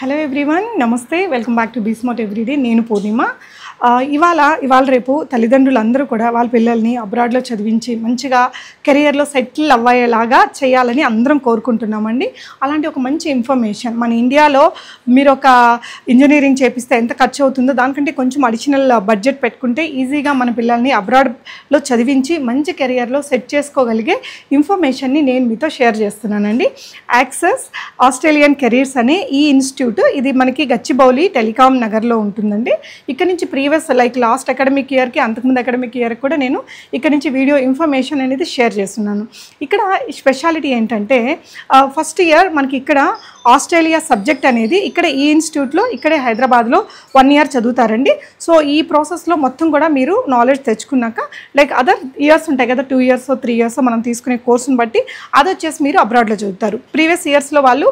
Hello everyone, నమస్తే. Welcome back to be smart everyday. నేను పూర్ణిమ. ఇవాళ రేపు తల్లిదండ్రులందరూ కూడా వాళ్ళ పిల్లల్ని అబ్రాడ్లో చదివించి మంచిగా కెరియర్లో సెటిల్ అవ్వేలాగా చేయాలని అందరం కోరుకుంటున్నామండి. అలాంటి ఒక మంచి ఇన్ఫర్మేషన్, మన ఇండియాలో మీరు ఒక ఇంజనీరింగ్ చేపిస్తే ఎంత ఖర్చు అవుతుందో దానికంటే కొంచెం అడిషనల్ బడ్జెట్ పెట్టుకుంటే ఈజీగా మన పిల్లల్ని అబ్రాడ్లో చదివించి మంచి కెరియర్లో సెట్ చేసుకోగలిగే ఇన్ఫర్మేషన్ని నేను మీతో షేర్ చేస్తున్నానండి. యాక్సెస్ ఆస్ట్రేలియన్ కెరీర్స్ అనే ఈ ఇన్స్టిట్యూట్, ఇది మనకి గచ్చిబౌలి టెలికాం నగర్లో ఉంటుందండి. ఇక్కడ నుంచి లైక్ లాస్ట్ అకాడమిక్ ఇయర్కి అంతకుముందు అకాడమిక్ ఇయర్కి కూడా నేను ఇక్కడ నుంచి వీడియో ఇన్ఫర్మేషన్ అనేది షేర్ చేస్తున్నాను. ఇక్కడ స్పెషాలిటీ ఏంటంటే ఫస్ట్ ఇయర్ మనకి ఇక్కడ ఆస్ట్రేలియా సబ్జెక్ట్ అనేది ఇక్కడ ఈ ఇన్స్టిట్యూట్లో ఇక్కడే హైదరాబాద్లో 1 year చదువుతారండి. సో ఈ ప్రాసెస్లో మొత్తం కూడా మీరు నాలెడ్జ్ తెచ్చుకున్నాక లైక్ అదర్ ఇయర్స్ ఉంటాయి కదా, 2 years 3 years మనం తీసుకునే కోర్సును బట్టి అది వచ్చేసి మీరు అబ్రాడ్లో చదువుతారు. ప్రీవియస్ ఇయర్స్లో వాళ్ళు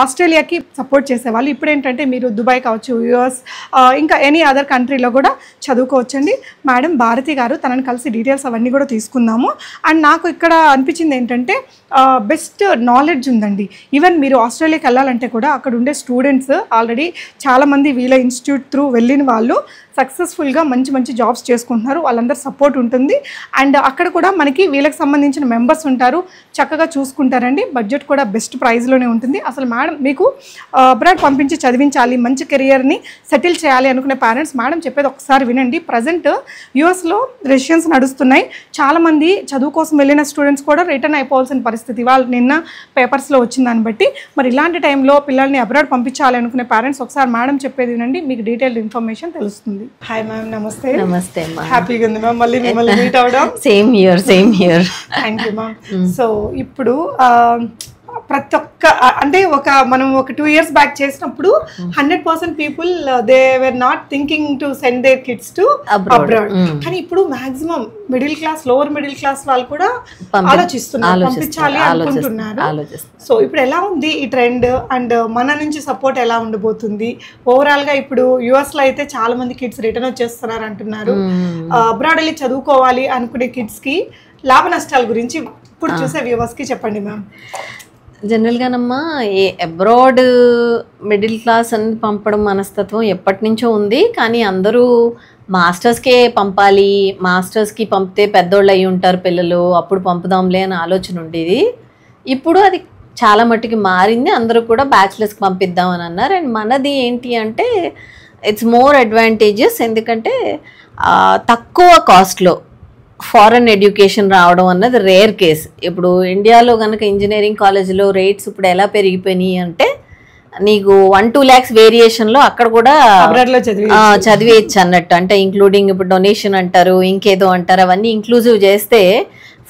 ఆస్ట్రేలియాకి సపోర్ట్ చేసేవాళ్ళు. ఇప్పుడు ఏంటంటే మీరు దుబాయ్ కావచ్చు, యూఎస్, ఇంకా ఎనీ అదర్ కంట్రీలో కూడా చదువుకోవచ్చండి. మేడం భారతి గారు, తనని కలిసి డీటెయిల్స్ అవన్నీ కూడా తీసుకుందాము. అండ్ నాకు ఇక్కడ అనిపించింది ఏంటంటే బెస్ట్ నాలెడ్జ్ ఉందండి. ఈవెన్ మీరు ఆస్ట్రేలియాకి వెళ్ళాలంటే కూడా అక్కడ ఉండే స్టూడెంట్స్ ఆల్రెడీ చాలామంది వీళ్ళ ఇన్స్టిట్యూట్ త్రూ వెళ్ళిన వాళ్ళు సక్సెస్ఫుల్గా మంచి జాబ్స్ చేసుకుంటున్నారు. వాళ్ళందరూ సపోర్ట్ ఉంటుంది. అండ్ అక్కడ కూడా మనకి వీళ్ళకి సంబంధించిన మెంబర్స్ ఉంటారు, చక్కగా చూసుకుంటారండి. బడ్జెట్ కూడా బెస్ట్ ప్రైస్లోనే ఉంటుంది. అసలు మేడం మీకు అబ్రాడ్ పంపించి చదివించాలి, మంచి కెరియర్ని సెటిల్ చేయాలి అనుకునే పేరెంట్స్ మేడం చెప్పేది ఒకసారి వినండి. ప్రజెంట్ యూఎస్లో రెసిడెన్స్ నడుస్తున్నాయి. చాలామంది చదువు కోసం వెళ్ళిన స్టూడెంట్స్ కూడా రిటర్న్ అయిపోవాల్సిన పరిస్థితి వాళ్ళు నిన్న పేపర్స్లో వచ్చిన దాన్ని బట్టి. మరి ఇలాంటి టైంలో పిల్లల్ని అబ్రాడ్ పంపించాలి అనుకునే పేరెంట్స్ ఒకసారి మేడం చెప్పేది వినండి, మీకు డీటెయిల్డ్ ఇన్ఫర్మేషన్ తెలుస్తుంది. హాయ్ మ్యామ్, నమస్తే. నమస్తే అమ్మా. హ్యాపీగా ఉంది మ్యామ్ మళ్ళీ మిమ్మల్ని మీట్ అవడం. Same here. Thank you ma'am. So ఇప్పుడు ప్రతి ఒక్క అంటే మనం ఒక 2 years బ్యాక్ చేసినప్పుడు 100% people they were not thinking to send their kids to abroad. కానీ ఇప్పుడు maximum middle class, lower middle class వాళ్ళు కూడా ఆలోచిస్తున్నారు, పంపించాలి అనుకుంటున్నారు. సో ఇప్పుడు ఎలా ఉంది ఈ ట్రెండ్ అండ్ మన నుంచి సపోర్ట్ ఎలా ఉండబోతుంది ఓవరాల్ గా? ఇప్పుడు యుఎస్ లో అయితే చాలా మంది కిడ్స్ రిటర్న్ వచ్చేస్తున్నారు అంటున్నారు. అబ్రాడ్ వెళ్ళి చదువుకోవాలి అనుకునే కిడ్స్ కి లాభ నష్టాల గురించి ఇప్పుడు చూసే వ్యూవర్స్ కి చెప్పండి మ్యామ్. జనరల్గానమ్మా అబ్రాడ్ మిడిల్ క్లాస్ అని పంపడం మనస్తత్వం ఎప్పటి నుంచో ఉంది. కానీ అందరూ మాస్టర్స్కే పంపాలి, మాస్టర్స్కి పంపితే పెద్దోళ్ళు అయి ఉంటారు పిల్లలు, అప్పుడు పంపుదాంలే అని ఆలోచన ఉండేది. ఇప్పుడు అది చాలా మట్టుకి మారింది. అందరూ కూడా బ్యాచిలర్స్కి పంపిద్దాం అని అన్నారు. అండ్ మనది ఏంటి అంటే ఇట్స్ మోర్ అడ్వాంటేజెస్. ఎందుకంటే తక్కువ కాస్ట్లో ఫారెన్ ఎడ్యుకేషన్ రావడం అన్నది రేర్ కేస్. ఇప్పుడు ఇండియాలో కనుక ఇంజనీరింగ్ కాలేజీలో రేట్స్ ఇప్పుడు ఎలా పెరిగిపోయినాయి అంటే నీకు 1-2 lakhs వేరియేషన్లో అక్కడ కూడా చదివేయచ్చు అన్నట్టు. అంటే ఇంక్లూడింగ్ ఇప్పుడు డొనేషన్ అంటారు, ఇంకేదో అంటారు, అవన్నీ ఇంక్లూజివ్ చేస్తే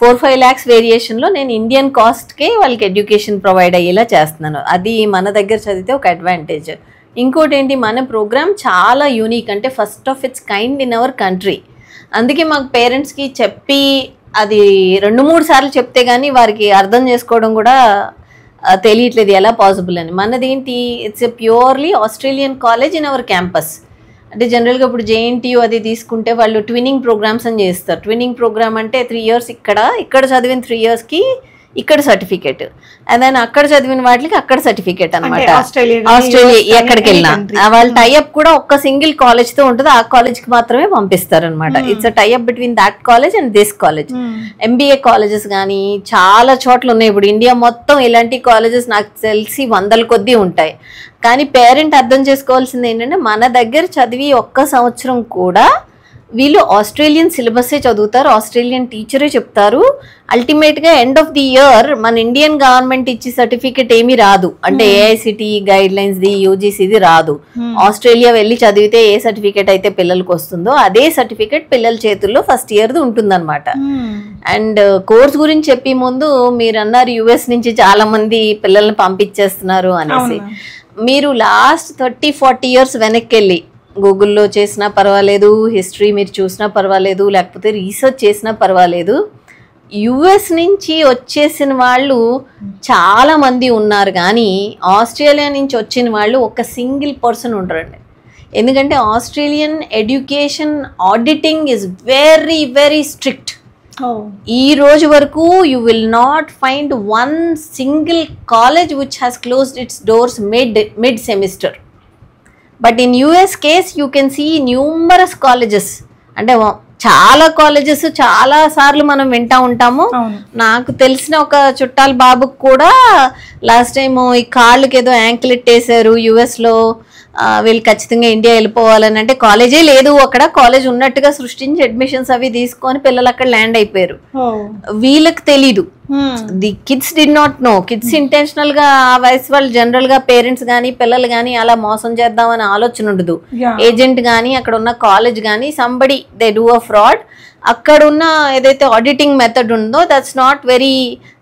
4-5 lakhs వేరియేషన్లో నేను ఇండియన్ కాస్ట్కే వాళ్ళకి ఎడ్యుకేషన్ ప్రొవైడ్ అయ్యేలా చేస్తున్నాను. అది మన దగ్గర చదివితే ఒక అడ్వాంటేజ్. ఇంకోటి ఏంటి, మన ప్రోగ్రామ్ చాలా యూనిక్, అంటే first of it's kind in our country. అందుకే మాకు పేరెంట్స్కి చెప్పి అది 2-3 సార్లు చెప్తే కానీ వారికి అర్థం చేసుకోవడం కూడా తెలియట్లేదు ఎలా పాసిబుల్ అని. మనదేంటి, it's a purely Australian college in our campus. అంటే జనరల్గా ఇప్పుడు జేఎన్టీయూ అది తీసుకుంటే వాళ్ళు ట్విన్నింగ్ ప్రోగ్రామ్స్ అని చేస్తారు. ట్విన్నింగ్ ప్రోగ్రామ్ అంటే 3 years ఇక్కడ చదివిన 3 yearsకి ఇక్కడ సర్టిఫికేట్, అండ్ దెన్ అక్కడ చదివిన వాటికి అక్కడ సర్టిఫికేట్ అనమాట. ఆస్ట్రేలియా ఎక్కడికి వెళ్ళినా వాళ్ళ టైఅప్ కూడా ఒక్క సింగిల్ కాలేజ్తో ఉంటుంది, ఆ కాలేజ్కి మాత్రమే పంపిస్తారు అనమాట. It's a tie up between that college and this college. MBA colleges కానీ చాలా చోట్ల ఉన్నాయి. ఇప్పుడు ఇండియా మొత్తం ఇలాంటి కాలేజెస్ నాకు తెలిసి 100 కొద్దీ ఉంటాయి. కానీ పేరెంట్ అర్థం చేసుకోవాల్సింది ఏంటంటే మన దగ్గర చదివి 1 సంవత్సరం కూడా వీళ్ళు ఆస్ట్రేలియన్ సిలబస్సే చదువుతారు, ఆస్ట్రేలియన్ టీచరే చెప్తారు. అల్టిమేట్గా ఎండ్ ఆఫ్ ది ఇయర్ మన ఇండియన్ గవర్నమెంట్ ఇచ్చి సర్టిఫికేట్ ఏమీ రాదు. అంటే ఏఐసిటి గైడ్ లైన్స్ది, యూజీసీది రాదు. ఆస్ట్రేలియా వెళ్ళి చదివితే ఏ సర్టిఫికేట్ అయితే పిల్లలకు వస్తుందో అదే సర్టిఫికేట్ పిల్లల చేతుల్లో ఫస్ట్ ఇయర్ది ఉంటుందన్నమాట. అండ్ కోర్స్ గురించి చెప్పే ముందు మీరు అన్నారు యుఎస్ నుంచి చాలా మంది పిల్లల్ని పంపించేస్తున్నారు అనేసి. మీరు లాస్ట్ 30-40 years వెనక్కి వెళ్ళి గూగుల్లో చేసినా పర్వాలేదు, హిస్టరీ మీరు చూసినా పర్వాలేదు, లేకపోతే రీసెర్చ్ చేసినా పర్వాలేదు, యుఎస్ నుంచి వచ్చేసిన వాళ్ళు చాలామంది ఉన్నారు. కానీ ఆస్ట్రేలియా నుంచి వచ్చిన వాళ్ళు ఒక సింగిల్ పర్సన్ ఉండరండి. ఎందుకంటే Australian education auditing is very very strict. ఈ రోజు వరకు you will not find one single college which has closed its doors mid semester. But in US case you can see numerous colleges. అంటే చాలా colleges చాలా సార్లు మనం వింటా ఉంటాము. నాకు తెలిసిన ఒక చుట్టాల బాబుకు కూడా లాస్ట్ టైం ఈ కాళ్ళకి ఏదో యాంక్లెట్ వేసారు యుఎస్లో, వీళ్ళు ఖచ్చితంగా ఇండియా వెళ్ళిపోవాలని. అంటే కాలేజే లేదు అక్కడ, కాలేజ్ ఉన్నట్టుగా సృష్టించి అడ్మిషన్స్ అవి తీసుకొని పిల్లలు అక్కడ ల్యాండ్ అయిపోయారు. వీళ్ళకి తెలీదు, the kids did not know. Kids intentional గా ఆ వయసు వాళ్ళు జనరల్ గా పేరెంట్స్ గానీ పిల్లలు గానీ అలా మోసం చేద్దామని ఆలోచన ఉండదు. ఏజెంట్ గానీ అక్కడ ఉన్న కాలేజ్ గానీ somebody they do a fraud. అక్కడ ఉన్న ఏదైతే ఆడిటింగ్ మెథడ్ ఉందో దట్స్ నాట్ వెరీ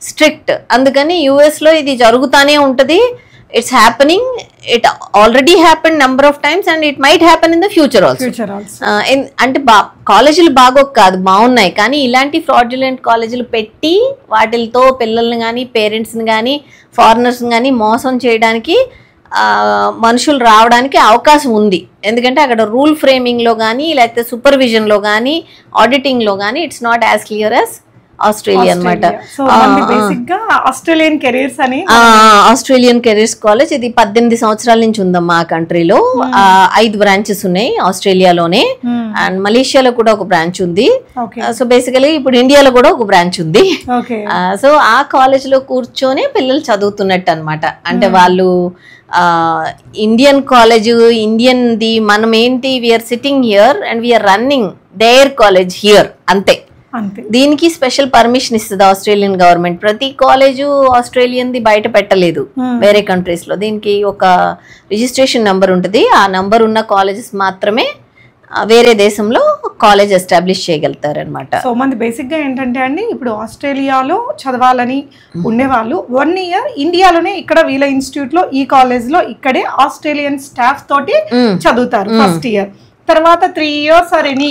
స్ట్రిక్ట్. అందుకని యుఎస్ లో ఇది జరుగుతానే ఉంటది. It's happening. It already happened number of times and it might happen in the future also. అంటే కాలేజీలు బాగోక కాదు, బాగున్నాయి. కానీ ఇలాంటి ఫ్రాడ్యులెంట్ కాలేజీలు పెట్టి వాటితో పిల్లల్ని కానీ పేరెంట్స్ని కానీ ఫారినర్స్ని కానీ మోసం చేయడానికి మనుషులు రావడానికి అవకాశం ఉంది. ఎందుకంటే అక్కడ రూల్ ఫ్రేమింగ్లో కానీ లేకపోతే సూపర్విజన్లో కానీ ఆడిటింగ్లో కానీ it's not as clear as Australia అనమాట. ఆస్ట్రేలియన్ కెరీర్స్ కాలేజ్ ఇది 18 సంవత్సరాల నుంచి ఉందమ్మా ఆ కంట్రీలో. 5 బ్రాంచెస్ ఉన్నాయి ఆస్ట్రేలియాలోనే, అండ్ మలేషియాలో కూడా ఒక బ్రాంచ్ ఉంది. సో బేసికలీ ఇప్పుడు ఇండియాలో కూడా ఒక బ్రాంచ్ ఉంది. సో ఆ కాలేజ్ లో కూర్చొని పిల్లలు చదువుతున్నట్టు అనమాట. అంటే వాళ్ళు ఇండియన్ కాలేజ్ ఇండియన్ ది, మనం ఏంటి we're sitting here and we're running their college here అంతే. దీనికి స్పెషల్ పర్మిషన్ ఇస్తుంది ఆస్ట్రేలియన్ గవర్నమెంట్. ప్రతి కాలేజు ఆస్ట్రేలియన్ ది బయట పెట్టలేదు వేరే కంట్రీస్ లో. దీనికి ఒక రిజిస్ట్రేషన్ నంబర్ ఉంటుంది. ఆ నంబర్ ఉన్న కాలేజెస్ మాత్రమే వేరే దేశంలో కాలేజ్ ఎస్టాబ్లిష్ చేయగలుగుతారు అనమాట. సో మంది బేసిక్ గా ఏంటంటే అండి, ఇప్పుడు ఆస్ట్రేలియాలో చదవాలని ఉండేవాళ్ళు 1 year ఇండియాలోనే ఇక్కడ వీళ్ళ ఇన్స్టిట్యూట్ లో ఈ కాలేజ్ లో ఇక్కడే ఆస్ట్రేలియన్ స్టాఫ్ తోటి చదువుతారు ఫస్ట్ ఇయర్. తర్వాత 3 years or any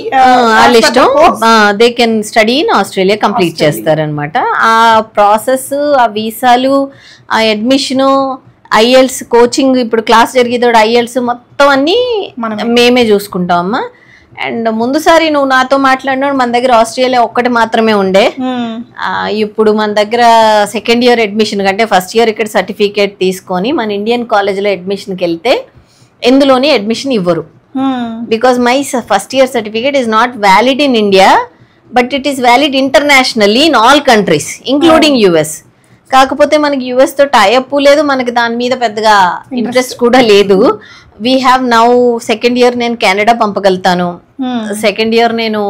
they can study in Australia complete చేస్తారనమాట. ఆ ప్రాసెస్, ఆ వీసాలు, ఆ అడ్మిషను, ఐఎల్స్ కోచింగ్, ఇప్పుడు క్లాస్ జరిగేటప్పుడు ఐఎల్స్ మొత్తం అన్ని మేమే చూసుకుంటామమ్మా. అండ్ ముందుసారి నువ్వు నాతో మాట్లాడినాడు మన దగ్గర ఆస్ట్రేలియా ఒక్కటి మాత్రమే ఉండే. ఇప్పుడు మన దగ్గర సెకండ్ ఇయర్ అడ్మిషన్ కంటే ఫస్ట్ ఇయర్ ఇక్కడ సర్టిఫికేట్ తీసుకొని మన ఇండియన్ కాలేజ్లో అడ్మిషన్కి వెళ్తే ఎందులోని అడ్మిషన్ ఇవ్వరు. Because my first year certificate is not valid in India, but it is valid internationally in all countries, including US. కాకపోతే మనకి యుఎస్ తో టైఅప్ లేదు, మనకి దాని మీద పెద్దగా ఇంట్రెస్ట్ కూడా లేదు. We have now second year నేను కెనడా పంపగలుగుతాను, సెకండ్ ఇయర్ నేను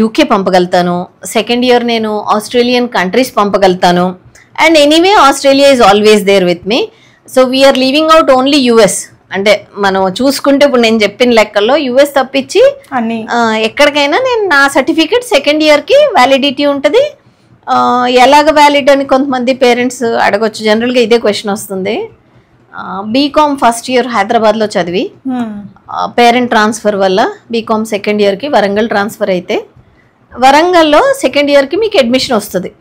యూకే పంపగలుగుతాను, సెకండ్ ఇయర్ నేను ఆస్ట్రేలియన్ కంట్రీస్ పంపగలుగుతాను. And anyway Australia is always there with me. So we're leaving out only US. అంటే మనం చూసుకుంటే ఇప్పుడు నేను చెప్పిన లెక్కల్లో యుఎస్ తప్పించి ఎక్కడికైనా నేను నా సర్టిఫికేట్ సెకండ్ ఇయర్ కి వ్యాలిడిటీ ఉంటుంది. ఎలాగ వ్యాలిడ్ అని కొంతమంది పేరెంట్స్ అడగొచ్చు. జనరల్గా ఇదే క్వశ్చన్ వస్తుంది. బీకామ్ ఫస్ట్ ఇయర్ హైదరాబాద్లో చదివి పేరెంట్ ట్రాన్స్ఫర్ వల్ల బీకామ్ సెకండ్ ఇయర్కి వరంగల్ ట్రాన్స్ఫర్ అయితే వరంగల్లో సెకండ్ ఇయర్కి మీకు అడ్మిషన్ వస్తుంది.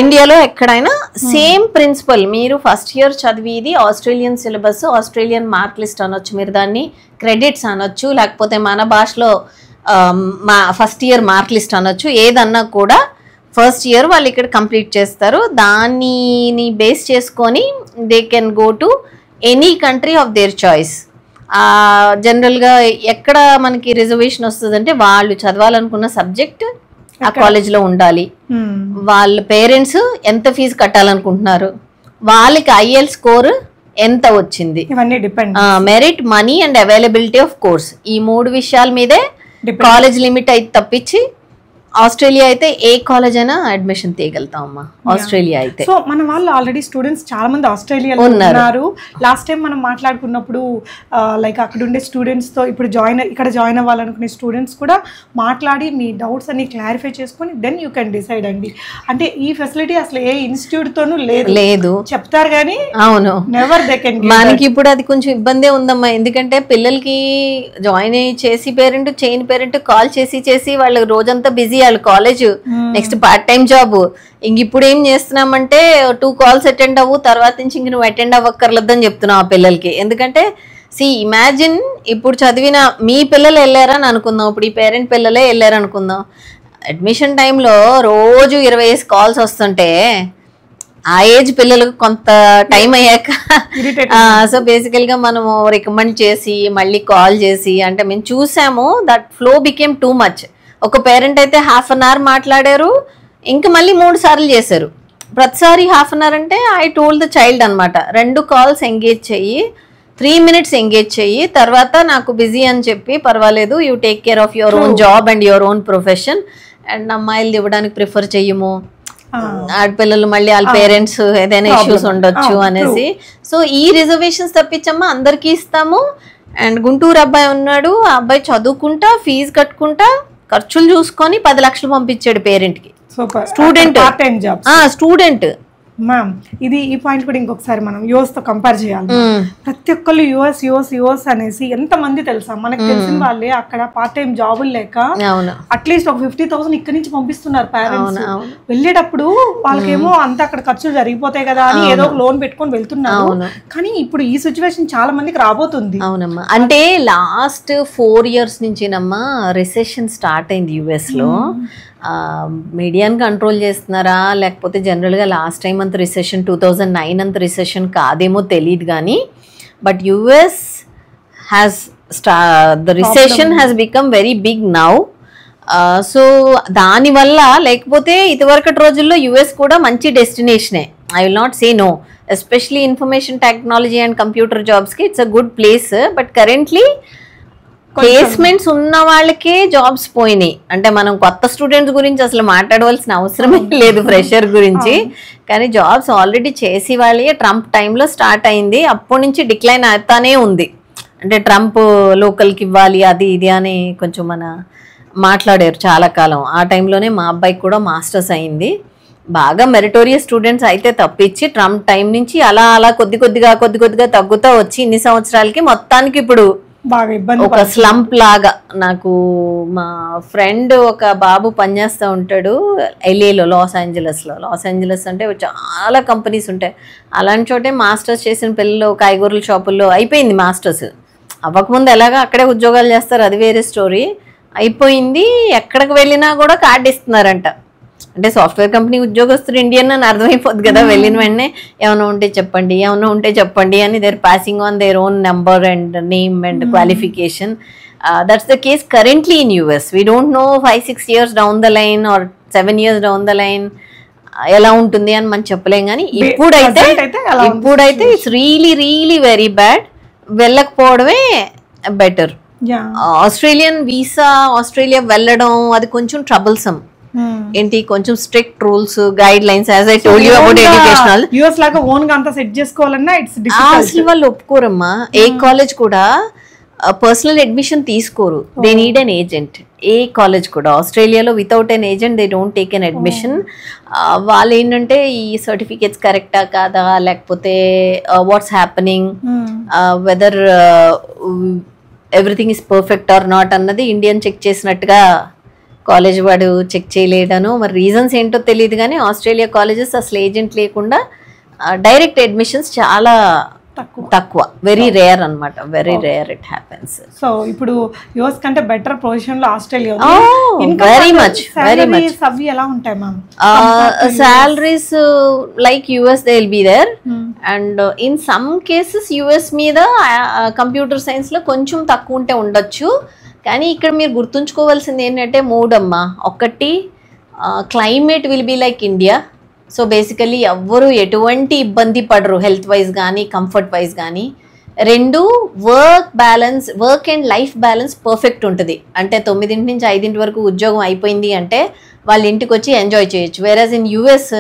ఇండియాలో ఎక్కడైనా సేమ్ ప్రిన్సిపల్. మీరు ఫస్ట్ ఇయర్ చదివిది Australian syllabus, Australian mark list అనొచ్చు, మీరు దాన్ని క్రెడిట్స్ అనొచ్చు, లేకపోతే మన భాషలో మా ఫస్ట్ ఇయర్ మార్క్ లిస్ట్ అనొచ్చు. ఏదన్నా కూడా ఫస్ట్ ఇయర్ వాళ్ళు ఇక్కడ కంప్లీట్ చేస్తారు. దాన్ని బేస్ చేసుకొని they can go to any country of their choice. జనరల్గా ఎక్కడ మనకి రిజర్వేషన్ వస్తుంది అంటే వాళ్ళు చదవాలనుకున్న సబ్జెక్ట్ ఆ కాలేజ్లో ఉండాలి, వాళ్ళ పేరెంట్స్ ఎంత ఫీజు కట్టాలనుకుంటున్నారు, వాళ్ళకి ఐఎల్ స్కోర్ ఎంత వచ్చింది, merit, money and availability of course, ఈ 3 విషయాల మీదే కాలేజ్ లిమిట్ అయితే తప్పించి ఆస్ట్రేలియా అయితే ఏ కాలేజ్ అయినా అడ్మిషన్ తీయగలుగుతాం అమ్మా. ఆస్ట్రేలియా అయితే సో మన వాళ్ళు ఆల్రెడీ స్టూడెంట్స్ చాలా మంది ఆస్ట్రేలియాలో ఉన్నారు. లాస్ట్ టైం మనం మాట్లాడుకున్నప్పుడు లైక్ అక్కడ ఉండే స్టూడెంట్స్ తో ఇప్పుడు ఇక్కడ జాయిన్ అవ్వాలనుకునే స్టూడెంట్స్ కూడా మాట్లాడి మీ డౌట్స్ అన్ని క్లారిఫై చేసుకొని దెన్ యూ కెన్ డిసైడ్ అండి. అంటే ఈ ఫెసిలిటీ అసలు ఏ ఇన్స్టిట్యూట్ తోనూ లేదు చెప్తారు కానీ అవును నెవర్ దే కెన్. మనకి ఇప్పుడు అది కొంచెం ఇబ్బందే ఉందమ్మా. ఎందుకంటే పిల్లలకి జాయిన్ చేసి పేరెంట్ కాల్ చేసి వాళ్ళకి రోజంతా బిజీ, వాళ్ళు college next part time job. ఇంక ఇప్పుడు ఏం చేస్తున్నామంటే 2 calls అటెండ్ అవ్వు, తర్వాత నుంచి ఇంక నువ్వు అటెండ్ అవ్వక్కర్లేదని చెప్తున్నావు ఆ పిల్లలకి. ఎందుకంటే ఇమాజిన్ ఇప్పుడు చదివిన మీ పిల్లలు వెళ్ళారని అనుకుందాం, ఇప్పుడు ఈ పేరెంట్ పిల్లలే వెళ్ళారనుకుందాం, అడ్మిషన్ టైంలో రోజు 20 కాల్స్ వస్తుంటే ఆ ఏజ్ పిల్లలకు కొంత టైం అయ్యాక సో బేసికల్గా మనము రికమెండ్ చేసి మళ్ళీ కాల్ చేసి అంటే మేము చూసాము that flow became too much. ఒక పేరెంట్ అయితే ½ అన్ అవర్ మాట్లాడారు, ఇంకా మళ్ళీ 3 సార్లు చేశారు. ప్రతిసారి ½ అన్ అవర్ అంటే ఐ టోల్డ్ ద చైల్డ్ అనమాట, 2 కాల్స్ ఎంగేజ్ చెయ్యి, 3 minutes ఎంగేజ్ చెయ్యి, తర్వాత నాకు బిజీ అని చెప్పి పర్వాలేదు, you take care of your own job and your own profession, and అమ్మాయిలు ఇవ్వడానికి ప్రిఫర్ చెయ్యము, ఆడపిల్లలు మళ్ళీ వాళ్ళ పేరెంట్స్ ఏదైనా ఇష్యూస్ ఉండొచ్చు అనేసి. సో ఈ రిజర్వేషన్స్ తప్పించమ్మా అందరికీ ఇస్తాము. అండ్ గుంటూరు అబ్బాయి ఉన్నాడు, ఆ అబ్బాయి చదువుకుంటా ఫీజు కట్టుకుంటా ఖర్చులు చూసుకొని 10 లక్షలు పంపించాడు పేరెంట్కి. స్టూడెంట్ మ్యామ్ ఇది ఈ పాయింట్ కూడా ఇంకొకసారి మనం యుఎస్ తో కంపేర్ చేయాలి. ప్రతి ఒక్కళ్ళు యుఎస్ అనేసి ఎంత మంది తెలుసా, మనకు తెలిసిన వాళ్ళే అక్కడ పార్ట్ టైం జాబులు లేక అట్లీస్ట్ ఒక 50,000 ఇక్కడ నుంచి పంపిస్తున్నారు పేరెంట్స్. వెళ్ళేటప్పుడు వాళ్ళకేమో అంత అక్కడ ఖర్చులు జరిగిపోతాయి కదా అని ఏదో ఒక లోన్ పెట్టుకొని వెళ్తున్నారు. కానీ ఇప్పుడు ఈ సిచ్యువేషన్ చాలా మందికి రాబోతుంది. అవునమ్మా, అంటే లాస్ట్ 4 years నుంచినమ్మా రిసెషన్ స్టార్ట్ అయింది యుఎస్ లో. మీడియాని కంట్రోల్ చేస్తున్నారా లేకపోతే జనరల్గా లాస్ట్ టైం అంత రిసెషన్ 2009 అంత రిసెషన్ కాదేమో తెలియదు కానీ, but US has the recession has become very big now. So దానివల్ల లేకపోతే ఇదివరకటి రోజుల్లో యుఎస్ కూడా మంచి డెస్టినేషనే, I will not say no, especially information technology and computer జాబ్స్కి it's a good place. But currently placements ఉన్న వాళ్ళకే జాబ్స్ పోయినాయి. అంటే మనం కొత్త స్టూడెంట్స్ గురించి అసలు మాట్లాడవలసిన అవసరమే లేదు, ఫ్రెషర్ గురించి. కానీ జాబ్స్ ఆల్రెడీ చేసి వాళ్ళే ట్రంప్ టైంలో స్టార్ట్ అయింది, అప్పటి నుంచి డిక్లైన్ అవుతానే ఉంది. అంటే ట్రంప్ లోకల్కి ఇవ్వాలి అది ఇది అని కొంచెం మన మాట్లాడారు చాలా కాలం. ఆ టైంలోనే మా అబ్బాయికి కూడా మాస్టర్స్ అయింది. బాగా మెరిటోరియస్ స్టూడెంట్స్ అయితే తప్పించి ట్రంప్ టైం నుంచి అలా అలా కొద్ది కొద్దిగా తగ్గుతూ వచ్చి ఇన్ని సంవత్సరాలకి మొత్తానికి ఇప్పుడు ఒక స్లంప్ లాగా. నాకు మా ఫ్రెండ్ ఒక బాబు పనిచేస్తూ ఉంటాడు ఎల్ఏలో, లాస్ ఏంజలస్ అంటే చాలా కంపెనీస్ ఉంటాయి. అలాంటి చోటే మాస్టర్స్ చేసిన పిల్లలు కాయగూరల షాపుల్లో అయిపోయింది మాస్టర్స్. అవ్వకముందు ఎలాగా అక్కడే ఉద్యోగాలు చేస్తారు, అది వేరే స్టోరీ. అయిపోయింది, ఎక్కడికి వెళ్ళినా కూడా కార్డు ఇస్తున్నారంట. అంటే సాఫ్ట్వేర్ కంపెనీ ఉద్యోగస్తులు ఇండియన్ అని అర్థమైపోద్ది కదా, వెళ్ళిన వెంటనే ఏమైనా ఉంటే చెప్పండి అని they're passing on their own number and name and qualification. That's the case currently in US. We don't know 5-6 years down the line or 7 years down the line ఎలా ఉంటుంది అని మనం చెప్పలేం. కానీ ఇప్పుడైతే ఇట్స్ రియలీ వెరీ బ్యాడ్. వెళ్ళకపోవడమే better. Australian visa, Australia వెళ్ళడం అది కొంచెం ట్రబుల్సమ్. ఏంటి కొంచెం strict rules guidelines as I told you about educational. US లాగా ఓన్ గా అంతా సెట్ చేసుకోవాలన్నా ఇట్స్ అసలు వాళ్ళు ఒప్పుకోరమ్మా. ఏ కాలేజ్ కూడా పర్సనల్ అడ్మిషన్ తీసుకోరు, దే నీడ్ అన్ ఏజెంట్. ఏ కాలేజ్ కూడా ఆస్ట్రేలియాలో without an agent they don't take an admission. వాళ్ళు ఏంటంటే ఈ సర్టిఫికేట్స్ కరెక్టా కాదా, లేకపోతే what's happening, whether everything is perfect or not అన్నది ఇండియన్ చెక్ చేసినట్టుగా కాలేజ్ వాడు చెక్ చేయలేదను, మరి రీజన్స్ ఏంటో తెలియదు. కానీ ఆస్ట్రేలియా కాలేజెస్ అసలు ఏజెంట్ లేకుండా డైరెక్ట్ అడ్మిషన్స్ చాలా తక్కువ, వెరీ రేర్ అనమాట, very rare it happens. So ఇప్పుడు యుఎస్ కంటే బెటర్ పొజిషన్ లో ఆస్ట్రేలియా వెరీ మచ్. అవి ఎలా ఉంటాయి ma'am? Salaries like US they will be there, and in some cases US మీద కంప్యూటర్ సైన్స్ లో కొంచెం తక్కువ ఉంటే ఉండొచ్చు. కానీ ఇక్కడ మీరు గుర్తుంచుకోవాల్సింది ఏంటంటే 3 అమ్మా. ఒకటి climate will be like India. So basically ఎవ్వరు ఎటువంటి ఇబ్బంది పడరు హెల్త్ వైజ్ కానీ కంఫర్ట్ వైజ్ కానీ. 2 work and life balance perfect ఉంటుంది. అంటే 9 నుంచి 5 వరకు ఉద్యోగం అయిపోయింది అంటే వాళ్ళ ఇంటికి వచ్చి ఎంజాయ్ చేయొచ్చు. వేరేజ్ ఇన్ యూఎస్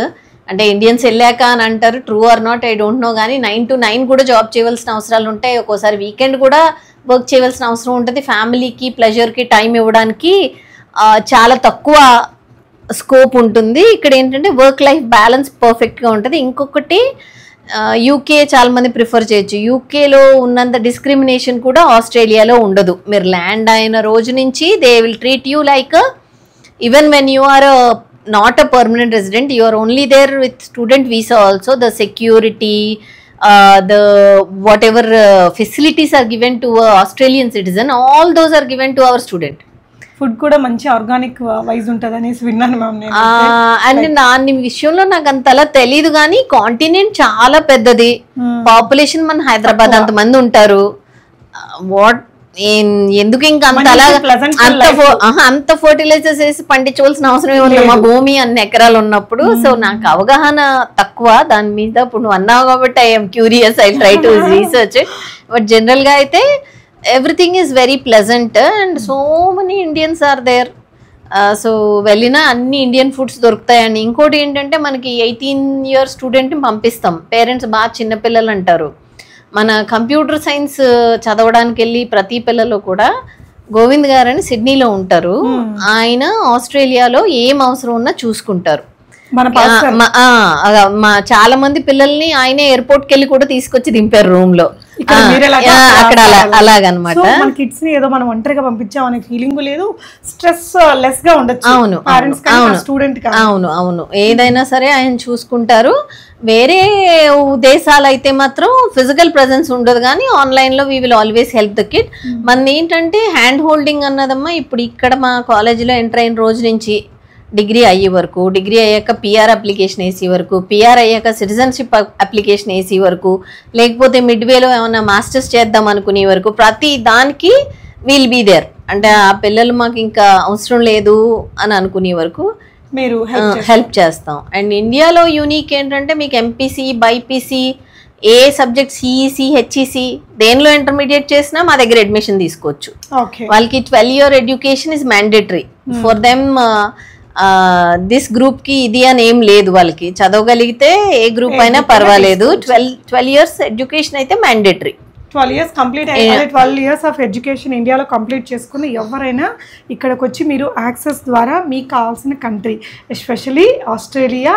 అంటే ఇండియన్స్ వెళ్ళాక అని అంటారు, true or not I don't know, కానీ 9 to 9 కూడా జాబ్ చేయవలసిన అవసరాలు ఉంటాయి. ఒక్కోసారి వీకెండ్ కూడా వర్క్ చేయవలసిన అవసరం ఉంటుంది. ఫ్యామిలీకి ప్లెజర్కి టైం ఇవ్వడానికి చాలా తక్కువ స్కోప్ ఉంటుంది. ఇక్కడ ఏంటంటే వర్క్ లైఫ్ బ్యాలెన్స్ పర్ఫెక్ట్గా ఉంటుంది. ఇంకొకటి యూకే చాలామంది ప్రిఫర్ చేయొచ్చు. యూకేలో ఉన్నంత డిస్క్రిమినేషన్ కూడా ఆస్ట్రేలియాలో ఉండదు. మీరు ల్యాండ్ అయిన రోజు నుంచి they will treat you like even when you are not a permanent resident, you are only there with student visa also. The security, the whatever facilities are given to a Australian citizen, all those are given to our student. Food కూడా మంచి organic wise ఉంటుంది అనేసి విన్నాను ma'am నేను. And దాని విషయంలో నాకు అంతలా తెలీదు కానీ కాంటినెంట్ చాలా పెద్దది, పాపులేషన్ మన హైదరాబాద్ అంతమంది ఉంటారు. వాట్ ఎందుకు ఇంకా అంత ఫర్టిలైజర్స్ వేసి పండించవలసిన అవసరం ఏముంది, మా భూమి అన్ని ఎకరాలు ఉన్నప్పుడు. సో నాకు అవగాహన తక్కువ దాని మీద. ఇప్పుడు నువ్వు అన్నావు కాబట్టి I'm curious, I try to research. But general గా అయితే everything is very pleasant and so many Indians are there. So వెళ్ళినా అన్ని ఇండియన్ ఫుడ్స్ దొరుకుతాయండి. ఇంకోటి ఏంటంటే మనకి 18 years స్టూడెంట్ని పంపిస్తాం. పేరెంట్స్ బాగా చిన్నపిల్లలు అంటారు. మన కంప్యూటర్ సైన్స్ చదవడానికి వెళ్ళి ప్రతి పిల్లలు కూడా గోవింద్ గారు అని సిడ్నీలో ఉంటారు. ఆయన ఆస్ట్రేలియాలో ఏం అవసరం ఉన్నా చూసుకుంటారు. చాలా మంది పిల్లల్ని ఆయనే ఎయిర్పోర్ట్ కి వెళ్ళి కూడా తీసుకొచ్చి దింపారు రూమ్ లో. అక్కడ అలాగనమాట. కిడ్స్ ని ఏదో మనం ఒంటరిగా పంపించామనే ఫీలింగ్ లేదు, స్ట్రెస్ లెస్ గా ఉండొచ్చు. అవును స్టూడెంట్. అవును అవును ఏదైనా సరే ఆయన చూసుకుంటారు. వేరే దేశాలు అయితే మాత్రం ఫిజికల్ ప్రెజెన్స్ ఉండదు కానీ ఆన్లైన్ లో we will always help the kid. మనది ఏంటంటే హ్యాండ్ హోల్డింగ్ అన్నదమ్మా. ఇప్పుడు ఇక్కడ మా కాలేజీలో ఎంటర్ అయిన రోజు నుంచి డిగ్రీ అయ్యే వరకు, డిగ్రీ అయ్యాక పిఆర్ అప్లికేషన్ వేసే వరకు, పిఆర్ అయ్యాక సిటిజన్షిప్ అప్లికేషన్ వేసే వరకు, లేకపోతే మిడ్వేలో ఏమన్నా మాస్టర్స్ చేద్దాం అనుకునే వరకు ప్రతి దానికి విల్ బీ దేర్. అంటే ఆ పిల్లలు మాకు ఇంకా అవసరం లేదు అని అనుకునే వరకు మీరు హెల్ప్ చేస్తాం. అండ్ ఇండియాలో యూనిక్ ఏంటంటే మీకు ఎంపీసీ, బైపీసీ, ఏ సబ్జెక్ట్ సిఈసి, హెచ్ఈసి దేనిలో ఇంటర్మీడియట్ చేసినా మా దగ్గర అడ్మిషన్ తీసుకోవచ్చు. వాళ్ళకి 12 year education is mandatory for them. This group కి ఇది అని ఏం లేదు, వాళ్ళకి చదవగలిగితే ఏ గ్రూప్ అయినా పర్వాలేదు. 12 years ఎడ్యుకేషన్ అయితే మ్యాండేటరీ. 12 years కంప్లీట్ అయ్యాలి. 12 years ఆఫ్ ఎడ్యుకేషన్ ఇండియాలో కంప్లీట్ చేసుకుని ఎవరైనా ఇక్కడికి వచ్చి మీరు యాక్సెస్ ద్వారా మీకు కావాల్సిన కంట్రీ, ఎస్పెషలీ ఆస్ట్రేలియా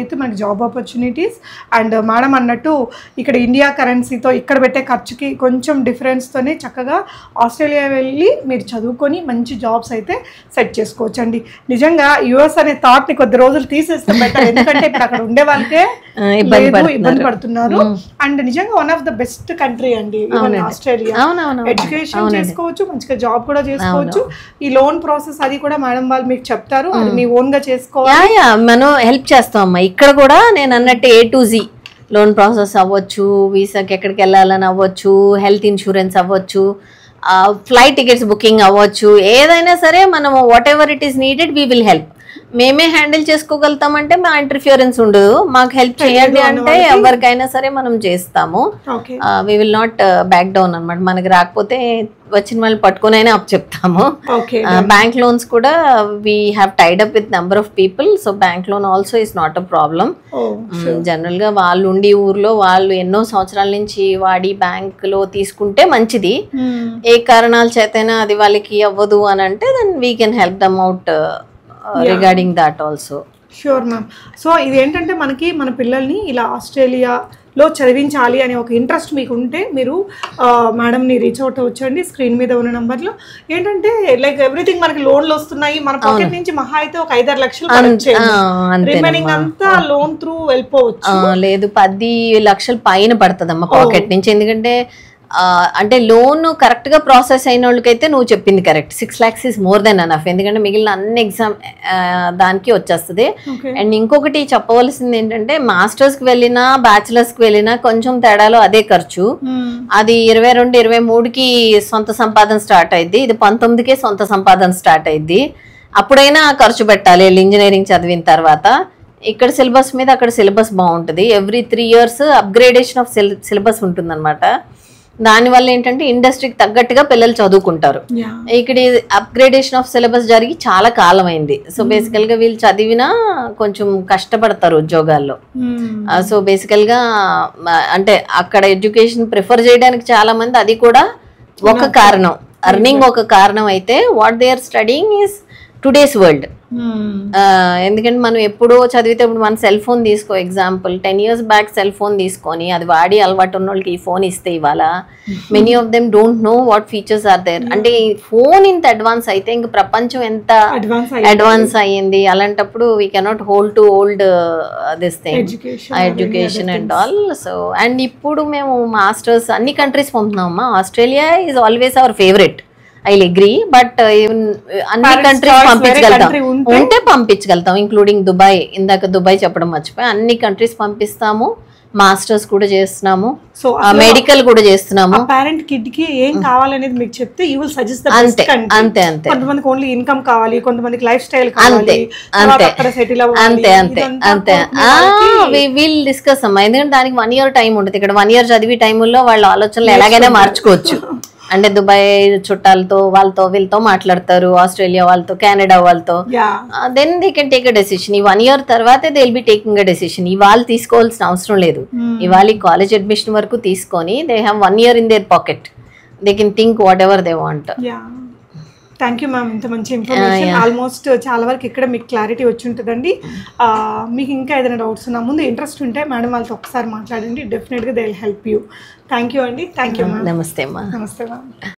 అయితే మనకి జాబ్ ఆపర్చునిటీస్. అండ్ మేడం అన్నట్టు ఇక్కడ ఇండియా కరెన్సీతో ఇక్కడ పెట్టే ఖర్చుకి కొంచెం డిఫరెన్స్తోనే చక్కగా ఆస్ట్రేలియా వెళ్ళి మీరు చదువుకొని మంచి జాబ్స్ అయితే సెట్ చేసుకోవచ్చు అండి. నిజంగా యుఎస్ అనే థాట్ని కొద్ది రోజులు తీసేస్తే బెటర్, ఎందుకంటే ఇప్పుడు అక్కడ ఉండే వాళ్ళకే ఇబ్బంది పడుతున్నారు. అండ్ నిజంగా one of the best country అండి ఆస్ట్రేలియా. ఎడ్యుకేషన్ చేసుకోవచ్చు, మంచిగా జాబ్ కూడా చేసుకోవచ్చు. ఈ లోన్ ప్రాసెస్ అది కూడా మేడం వాళ్ళు మీకు చెప్తారు, అది మీ ఓన్ గా చేసుకోవాలి. మనం హెల్ప్ చేస్తాం అమ్మా. ఇక్కడ కూడా నేను అన్నట్టు A to Z loan process అవ్వచ్చు, వీసాకి ఎక్కడికి వెళ్ళాలని అవ్వచ్చు, హెల్త్ ఇన్సూరెన్స్ అవ్వచ్చు, ఫ్లైట్ టికెట్స్ బుకింగ్ అవ్వచ్చు, ఏదైనా సరే మనం what ever it is needed we will help. మేమే హ్యాండిల్ చేసుకోగలుగుతామంటే మా ఇంటర్ఫియరెన్స్ ఉండదు. మాకు హెల్ప్ చేయండి అంటే ఎవరికైనా సరే మనం చేస్తాము. We will not back down అనమాట. మనకి రాకపోతే వచ్చిన వాళ్ళు పట్టుకుని అయినా అప్ చెప్తాము. బ్యాంక్ లోన్స్ కూడా we have tied up with number of people. So bank loan also is not a problem. General గా వాళ్ళు ఉండి ఊర్లో వాళ్ళు ఎన్నో సంవత్సరాల నుంచి వాడి బ్యాంక్ లో తీసుకుంటే మంచిది. ఏ కారణాల చేతైనా అది వాళ్ళకి అవ్వదు అని అంటే then we can help them out regarding that also. Sure ma'am. So ఇది ఏంటంటే మనకి మన పిల్లల్ని ఇలా ఆస్ట్రేలియాలో చదివించాలి అనే ఒక ఇంట్రెస్ట్ మీకు ఉంటే మీరు మేడంని రీచ్ అవుట్ అవ్వచ్చండి. స్క్రీన్ మీద ఉన్న నెంబర్లో ఏంటంటే లైక్ ఎవ్రీథింగ్ మనకి లోన్లు వస్తున్నాయి, మన పాకెట్ నుంచి మహా అయితే ఒక 5-6 లక్షలు, రిమైనింగ్ అంతా లోన్ త్రూ వెళ్ళిపోవచ్చు. లేదు 10 లక్షలు పైన పడుతుందమ్మా పాకెట్ నుంచి. ఎందుకంటే అంటే లోన్ కరెక్ట్ గా ప్రాసెస్ అయిన వాళ్ళకైతే నువ్వు చెప్పింది correct, 6 lakhs is more than enough. ఎందుకంటే మిగిలిన అన్ని ఎగ్జామ్ దానికి వచ్చేస్తుంది. అండ్ ఇంకొకటి చెప్పవలసింది ఏంటంటే మాస్టర్స్ కి వెళ్ళినా బ్యాచిలర్స్ కి వెళ్ళినా కొంచెం తేడాలో అదే ఖర్చు. అది 22-23కి సొంత సంపాదన స్టార్ట్ అయింది, ఇది 19కే సొంత సంపాదన స్టార్ట్ అయింది. అప్పుడైనా ఖర్చు పెట్టాలి ఇంజనీరింగ్ చదివిన తర్వాత. ఇక్కడ సిలబస్ మీద అక్కడ సిలబస్ బాగుంటుంది. Every 3 years upgradation of syllabus ఉంటుంది అనమాట. దానివల్ల ఏంటంటే ఇండస్ట్రీకి తగ్గట్టుగా పిల్లలు చదువుకుంటారు. ఇక్కడ అప్గ్రేడేషన్ ఆఫ్ సిలబస్ జరిగి చాలా కాలం అయింది. సో బేసికల్ గా వీళ్ళు చదివినా కొంచెం కష్టపడతారు ఉద్యోగాల్లో. సో బేసికల్ గా అంటే అక్కడ ఎడ్యుకేషన్ ప్రిఫర్ చేయడానికి చాలా మంది, అది కూడా ఒక కారణం, అర్నింగ్ ఒక కారణం అయితే what they are studying is today's world. ఎందుకంటే మనం ఎప్పుడో చదివితే ఇప్పుడు మన సెల్ ఫోన్ తీసుకో, example 10 years back cell phone తీసుకొని అది వాడి అలవాటు ఉన్న వాళ్ళకి ఈ ఫోన్ ఇస్తే ఇవాళ many of them don't know what features are there. అంటే ఈ ఫోన్ ఇంత అడ్వాన్స్ అయితే ఇంక ప్రపంచం ఎంత అడ్వాన్స్ అయ్యింది. అలాంటప్పుడు we cannot hold to old this thing, education and all. So and ఇప్పుడు మేము మాస్టర్స్ అన్ని కంట్రీస్ పంపుతున్నామమ్మా. Australia is always our favourite. I agree. But అన్ని Parents కంట్రీస్ choice పంపించగలుగుతాం, వేరే country ఉంటే పంపించగలుగుతాం, ఇంక్లూడింగ్ దుబాయ్. ఇందాక దుబాయ్ చెప్పడం మర్చిపోయి, అన్ని కంట్రీస్ పంపిస్తాము. మాస్టర్స్ కూడా చేస్తున్నాము, సో మెడికల్ కూడా చేస్తున్నాము. పేరెంట్ కిడ్ కి ఏం కావాలనేది మీకు చెప్తే యూ విల్ సజెస్ట్ ద అంతే బెస్ట్ కంట్రీ. అంతే అంతే కొంతమందికి ఓన్లీ ఇన్కమ్ కావాలి, కొంతమందికి లైఫ్ స్టైల్ అంతే కావాలి, అంతే అక్కడ సెటిల్ అవ్వాలి, అంతే అంతే ఇదంతా అంతే. కోరుకునే వాళ్ళకి వీల్ డిస్కస్ అమ్మా, ఎందుకంటే దానికి 1 year టైం ఉంటుంది. ఇక్కడ 1 year చదివి టైముల్లో వాళ్ళ ఆలోచనలు ఎలాగైనా మార్చుకోవచ్చు. అంటే దుబాయ్ చుట్టాలతో వాళ్ళతో వీళ్ళతో మాట్లాడతారు, ఆస్ట్రేలియా వాళ్ళతో, కెనడా వాళ్ళతో. Then they can take a decision. ఈ 1 year తర్వాతే they will be taking a decision. ఇవాళ తీసుకోవాల్సిన అవసరం లేదు. ఇవాళ కాలేజ్ అడ్మిషన్ వరకు తీసుకొని they have 1 year in their pocket. They can think whatever they want. Thank you ma'am, ఇంత మంచి ఇన్ఫర్మేషన్. ఆల్మోస్ట్ చాలా వరకు ఇక్కడ మీకు క్లారిటీ వచ్చి ఉంటుందండి. మీకు ఇంకా ఏదైనా డౌట్స్ ఉన్నా, ముందు ఇంట్రెస్ట్ ఉంటే మేడం వాళ్ళతో ఒకసారి మాట్లాడండి, డెఫినెట్గా they will help you. Thank you అండి. Thank you ma'am. నమస్తే అమ్మా. నమస్తే మ్యామ్.